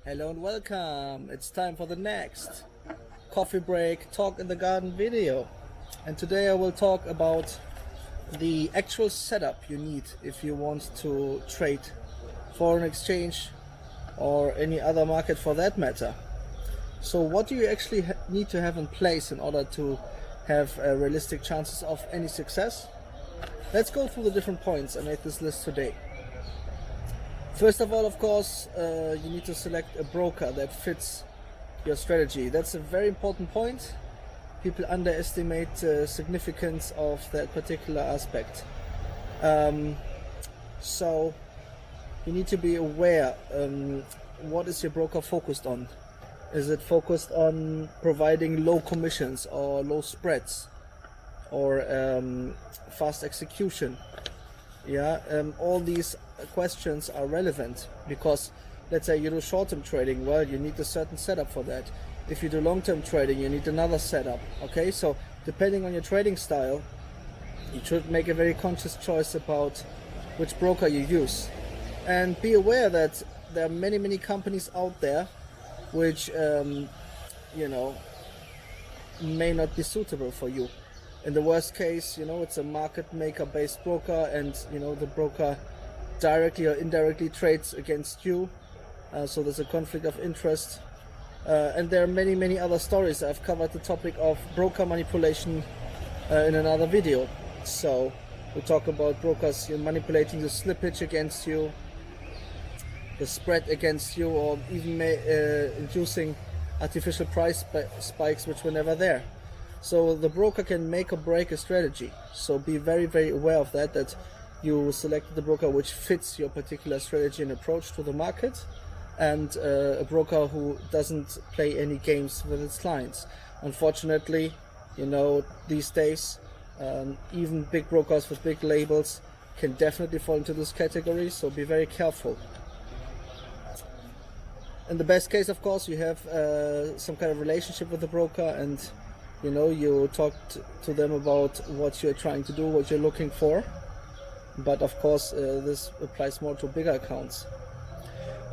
Hello and welcome. It's time for the next coffee break talk in the garden video. And today I will talk about the actual setup you need if you want to trade foreign exchange or any other market for that matter. So what do you actually need to have in place in order to have realistic chances of any success? Let's go through the different points. I made this list today. First of all, of course, you need to select a broker that fits your strategy. That's a very important point. People underestimate the significance of that particular aspect. So you need to be aware, what is your broker focused on? Is it focused on providing low commissions or low spreads or fast execution? All these questions are relevant because let's say you do short-term trading, well, you need a certain setup for that. If you do long-term trading, you need another setup. Okay, so depending on your trading style, you should make a very conscious choice about which broker you use. And be aware that there are many companies out there which may not be suitable for you. In the worst case, it's a market maker based broker, and the broker directly or indirectly trades against you, so there's a conflict of interest. And there are many other stories. I've covered the topic of broker manipulation in another video. So we talk about brokers manipulating the slippage against you, the spread against you, or even inducing artificial price spikes which were never there. So the broker can make or break a strategy. So be very aware of that you selected the broker which fits your particular strategy and approach to the market, and a broker who doesn't play any games with its clients. Unfortunately, these days, even big brokers with big labels can definitely fall into this category, so be very careful. In the best case, of course, you have some kind of relationship with the broker, and you talk to them about what you're trying to do, what you're looking for. But of course, this applies more to bigger accounts.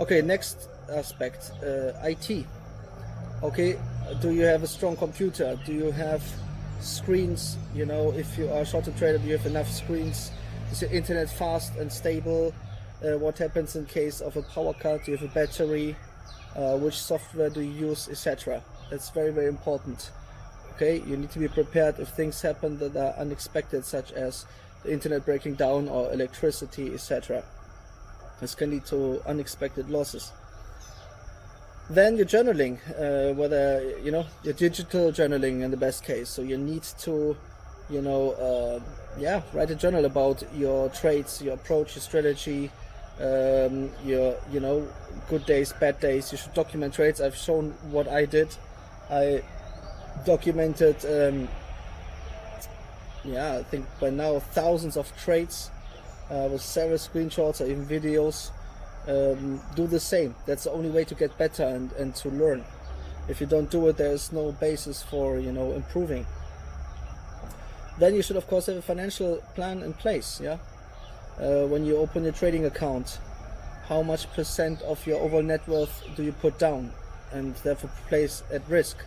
Okay, next aspect, IT. Okay, do you have a strong computer? Do you have screens? If you are a short-term trader, do you have enough screens? Is your internet fast and stable? What happens in case of a power cut? Do you have a battery? Which software do you use, etc.? That's very important. Okay, you need to be prepared if things happen that are unexpected, such as the internet breaking down or electricity, etc. This can lead to unexpected losses. Then your journaling, whether your digital journaling in the best case. So you need to, write a journal about your trades, your approach, your strategy, your good days, bad days. You should document trades. I've shown what I did. I documented I think by now thousands of trades with several screenshots or even videos. Do the same. That's the only way to get better and to learn. If you don't do it, there's no basis for improving. Then you should of course have a financial plan in place. When you open your trading account, how much % of your overall net worth do you put down and therefore place at risk?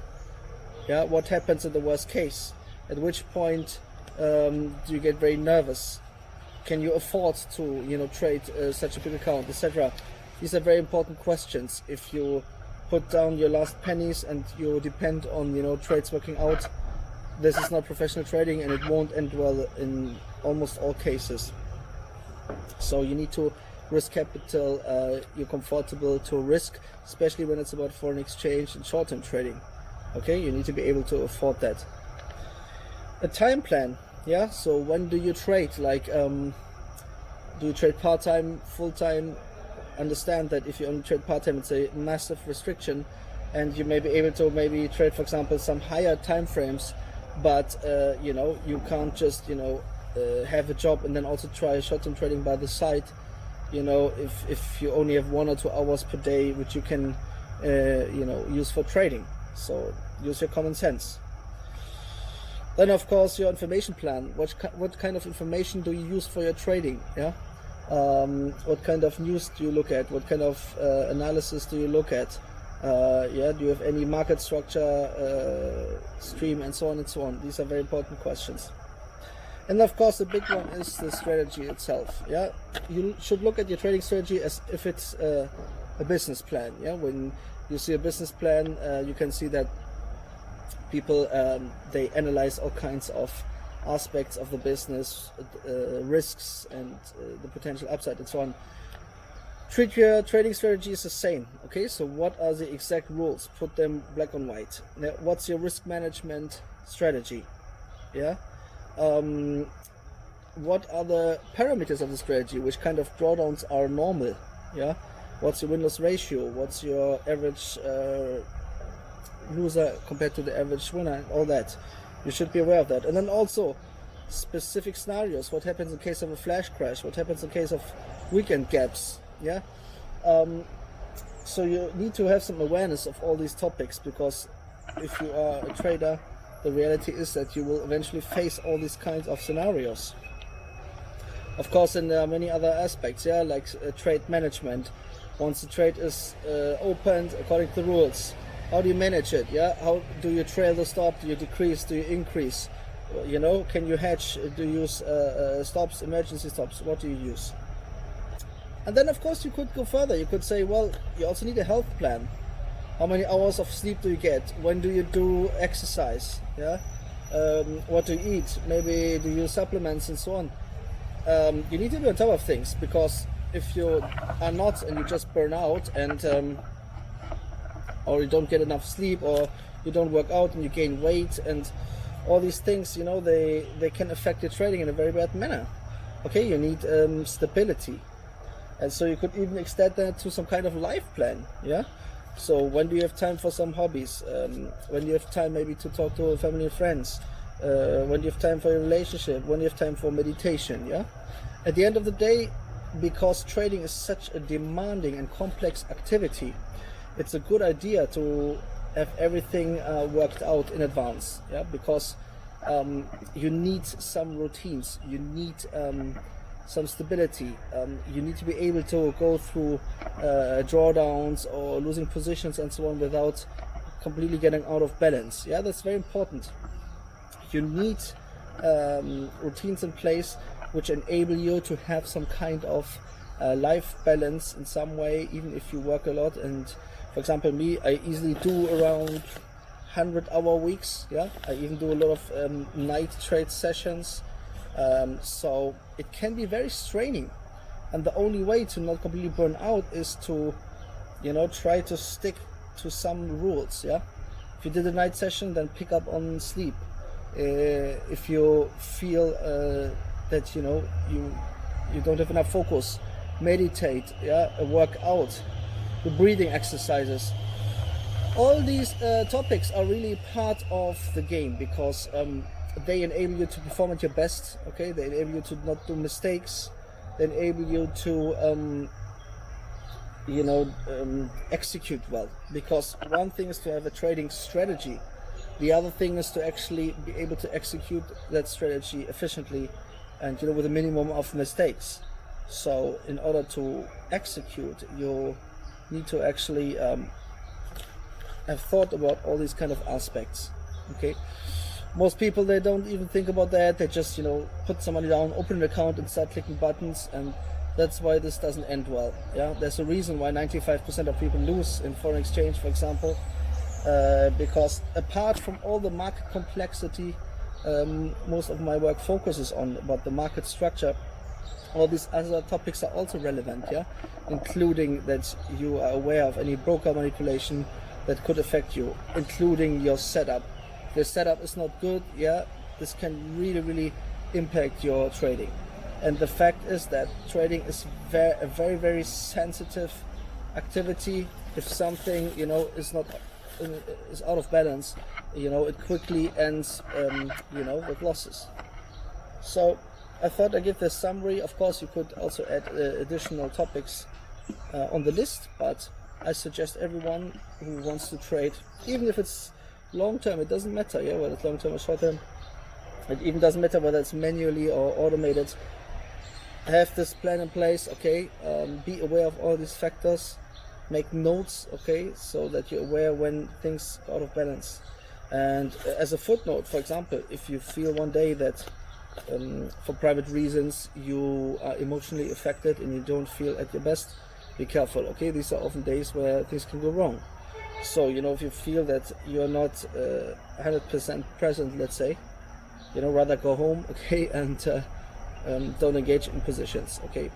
What happens in the worst case? At which point do you get very nervous? Can you afford to trade such a big account, etc.? These are very important questions. If you put down your last pennies and you depend on trades working out, this is not professional trading, and it won't end well in almost all cases. So you need to risk capital you're comfortable to risk, especially when it's about foreign exchange and short-term trading. Okay, you need to be able to afford that. A time plan. So when do you trade? Like, do you trade part-time, full-time? Understand that if you only trade part-time, it's a massive restriction, and you may be able to maybe trade, for example, some higher time frames, but you can't just have a job and then also try short-term trading by the side. If you only have 1 or 2 hours per day which you can use for trading. So use your common sense. Then of course your information plan. What kind of information do you use for your trading? What kind of news do you look at? What kind of analysis do you look at? Yeah, do you have any market structure stream, and so on and so on? These are very important questions. And of course, the big one is the strategy itself. Yeah, you should look at your trading strategy as if it's a business plan. Yeah, when you see a business plan, you can see that people they analyze all kinds of aspects of the business, risks, and the potential upside, and so on. Treat your trading strategy as the same. Okay, so what are the exact rules? Put them black on white. Now, what's your risk management strategy? Yeah. What are the parameters of the strategy? Which kind of drawdowns are normal? Yeah. What's your win-loss ratio? What's your average loser compared to the average winner? All that. You should be aware of that. And then also specific scenarios. What happens in case of a flash crash? What happens in case of weekend gaps? Yeah. So you need to have some awareness of all these topics, because if you are a trader, the reality is that you will eventually face all these kinds of scenarios. Of course, and there are many other aspects, yeah, like trade management. Once the trade is opened according to the rules, how do you manage it? Yeah, how do you trail the stop? Do you decrease? Do you increase? You know, can you hedge? Do you use stops, emergency stops? What do you use? And then, of course, you could go further. You could say, well, you also need a health plan. How many hours of sleep do you get? When do you do exercise? Yeah. What do you eat? Maybe do you use supplements and so on? You need to be on top of things, because if you are not, and you just burn out, and or you don't get enough sleep, or you don't work out and you gain weight, and all these things, you know, they can affect your trading in a very bad manner. Okay, you need stability. And so you could even extend that to some kind of life plan, yeah? So when do you have time for some hobbies? When do you have time maybe to talk to family and friends? When do you have time for your relationship? When do you have time for meditation, yeah? At the end of the day, because trading is such a demanding and complex activity, it's a good idea to have everything worked out in advance, yeah? Because you need some routines, you need some stability. You need to be able to go through drawdowns or losing positions and so on without completely getting out of balance. Yeah, that's very important. You need routines in place which enable you to have some kind of life balance in some way, even if you work a lot. And for example, me, I easily do around 100-hour weeks. Yeah, I even do a lot of night trade sessions. So it can be very straining, and the only way to not completely burn out is to, you know, try to stick to some rules. Yeah, if you did a night session, then pick up on sleep. If you feel that you know you don't have enough focus, meditate. Yeah, work out, do breathing exercises. All these topics are really part of the game, because they enable you to perform at your best. Okay, they enable you to not do mistakes. They enable you to execute well. Because one thing is to have a trading strategy, the other thing is to actually be able to execute that strategy efficiently, and with a minimum of mistakes. So in order to execute, you need to actually have thought about all these kind of aspects. Okay. Most people, they don't even think about that. They just, put some money down, open an account, and start clicking buttons, and that's why this doesn't end well. Yeah, there's a reason why 95% of people lose in foreign exchange, for example, because apart from all the market complexity, most of my work focuses on about the market structure. All these other topics are also relevant, yeah, including that you are aware of any broker manipulation that could affect you, including your setup. The setup is not good, yeah, this can really impact your trading. And the fact is that trading is a very sensitive activity. If something is out of balance, it quickly ends with losses. So I thought I'd give this summary. Of course, you could also add additional topics on the list, but I suggest everyone who wants to trade, even if it's long term, it doesn't matter, yeah, whether it's long term or short term. It even doesn't matter whether it's manually or automated. have this plan in place, okay. Be aware of all these factors, make notes, okay, so that you're aware when things are out of balance. And as a footnote, for example, if you feel one day that for private reasons you are emotionally affected and you don't feel at your best, be careful, okay. These are often days where things can go wrong. So, you know, if you feel that you're not 100% present, let's say, you know, rather go home, okay, and don't engage in positions, okay.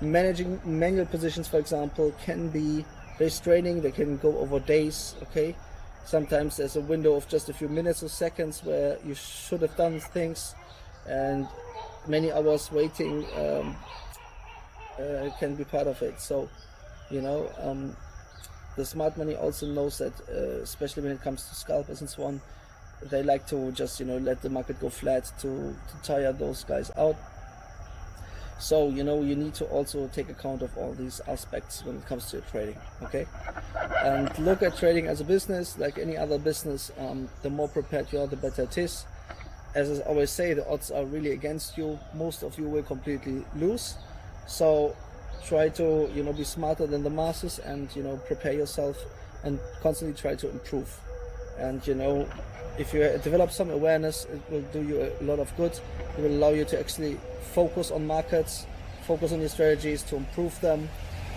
Managing manual positions, for example, can be very straining. They can go over days, okay. Sometimes there's a window of just a few minutes or seconds where you should have done things, and many hours waiting can be part of it. So, you know, the smart money also knows that, especially when it comes to scalpers and so on, they like to just, you know, let the market go flat to tire those guys out. So, you know, you need to also take account of all these aspects when it comes to trading, okay? And look at trading as a business, like any other business. The more prepared you are, the better it is. As I always say, the odds are really against you. Most of you will completely lose. So try to, you know, be smarter than the masses, and, you know, prepare yourself and constantly try to improve. And, you know, if you develop some awareness, it will do you a lot of good. It will allow you to actually focus on markets, focus on your strategies, to improve them,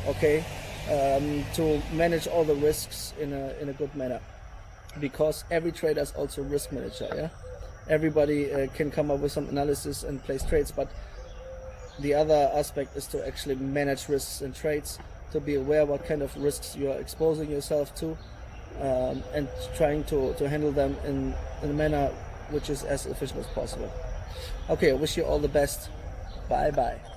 okay, to manage all the risks in a good manner. Because every trader is also a risk manager, yeah? Everybody can come up with some analysis and place trades, but the other aspect is to actually manage risks in trades, to be aware what kind of risks you are exposing yourself to, and trying to handle them in a manner which is as efficient as possible. Okay, I wish you all the best. Bye bye.